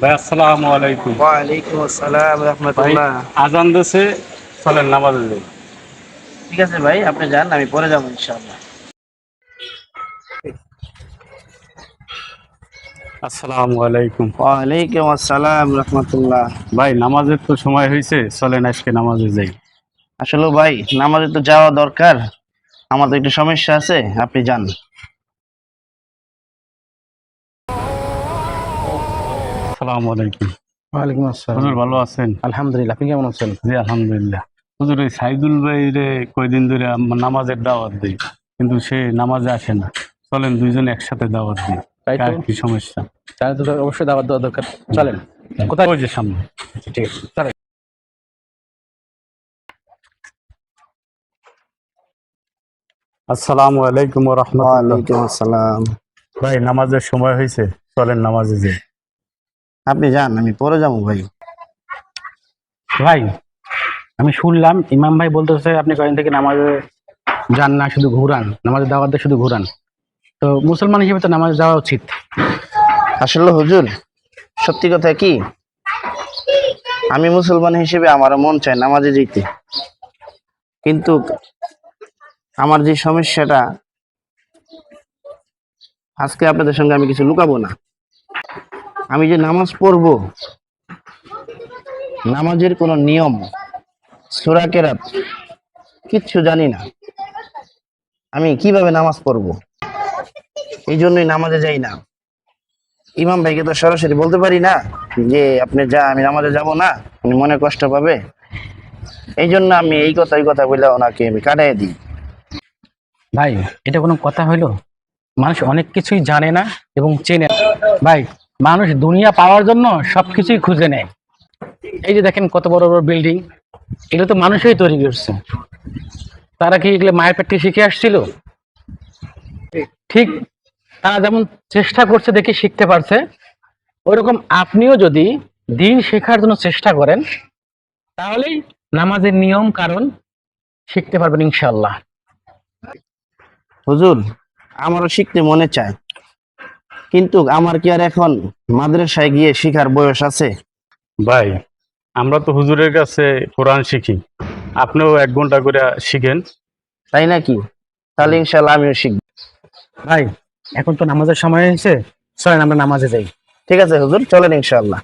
ভাই আসসালামু আলাইকুম। ওয়ালাইকুম আসসালাম ভাই রহমতুল্লাহ। আজান দিছে, চলেন নামাজে যাই। ঠিক আছে ভাই, আপনি যান, আমি পরে যাবো ইনশাআল্লাহ। আসসালামু আলাইকুম। ওয়ালাইকুম আসসালাম রহমতুল্লাহ। ভাই নামাজের তো সময় হয়েছে, চলেন আজকে নামাজে যাই। আসলে ভাই, নামাজে তো যাওয়া দরকার। আমার তো একটু সমস্যা আছে, আপনি যান। আসসালামু আলাইকুম। ওয়ালাইকুম আসসালাম। হুজুর ভালো আছেন? আলহামদুলিল্লাহ, আপনি কেমন আছেন? জি আলহামদুলিল্লাহ। হুজুর ওই সাইদুল ভাই রে কয়দিন ধরে নামাজের দাওয়াত দিই, কিন্তু সে নামাজে আসে না। চলেন দুইজনে একসাথে দাওয়াত দিই। তাই তো, কার কি সমস্যা? তাহলে তো অবশ্যই দাওয়াত দেওয়া দরকার। চলেন। কোথায়? ওই যে সামনে। আচ্ছা, ঠিক আছে, চলেন। আসসালামু আলাইকুম ওয়া রাহমাতুল্লাহ। ওয়ালাইকুম আসসালাম। ভাই নামাজের সময় হয়েছে, চলেন নামাজে যাই। আপনি যান, আমি পরে যাবো ভাই। ভাই, আমি শুনলাম ইমাম ভাই বলতেছে আপনি কয়েকদিন থেকে নামাজে যান না, শুধু ঘুরান, নামাজের দাওয়াত দিয়ে শুধু ঘুরান। তো মুসলমান হিসেবে তো নামাজে যাওয়া উচিত। আসলে হুজুর, সত্যি কথা কি, আমি মুসলমান হিসেবে আমার মন চায় নামাজে যেতে, কিন্তু আমার যে সমস্যাটা, আজকে আপনাদের সঙ্গে আমি কিছু লুকাবো না। আমি যে নামাজ পড়বো, নামাজের কোনো নিয়ম, সূরা কেরাত কিচ্ছু জানি না। আমি কিভাবে নামাজ পড়বো, এই জন্যই নামাজে যাই না। ইমাম ভাইকে তো সরাসরি বলতে পারি না যে আপনি যা, আমি নামাজে যাব না, উনি মনে কষ্ট পাবে। এই জন্য আমি এই কথা ওই কথা বলে ওনাকে আমি কাটাই দিই। ভাই, এটা কোনো কথা হইলো? মানুষ অনেক কিছুই জানে না এবং চেনে না। ভাই, মানুষ দুনিয়া পাওয়ার জন্য সবকিছুই খুঁজে নেয়। এই যে দেখেন কত বড় বড় বিল্ডিং, এগুলো তো মানুষই তৈরি করছে। তারা কি এগুলো মায়ের পেট থেকে শিখে আসছিল? ঠিক, তারা যেমন চেষ্টা করছে দেখে শিখতে পারছে, ওইরকম আপনিও যদি দিন শেখার জন্য চেষ্টা করেন, তাহলেই নামাজের নিয়ম কারণ শিখতে পারবেন ইনশাল্লাহ। হুজুর, আমারও শিখতে মনে চায়, কিন্তু আমার কি আর এখন মাদ্রাসায় গিয়ে শিখার বয়স আছে? ভাই আমরা তো হুজুরের কাছে কোরআন শিখি, আপনিও 1 ঘন্টা করে শিখেন। তাই নাকি? তাহলে ইনশাল্লাহ আমিও শিখবো। ভাই, এখন তো নামাজের সময় হয়েছে, চলেন আমরা নামাজে যাই। ঠিক আছে হুজুর, চলেন ইনশাল্লাহ।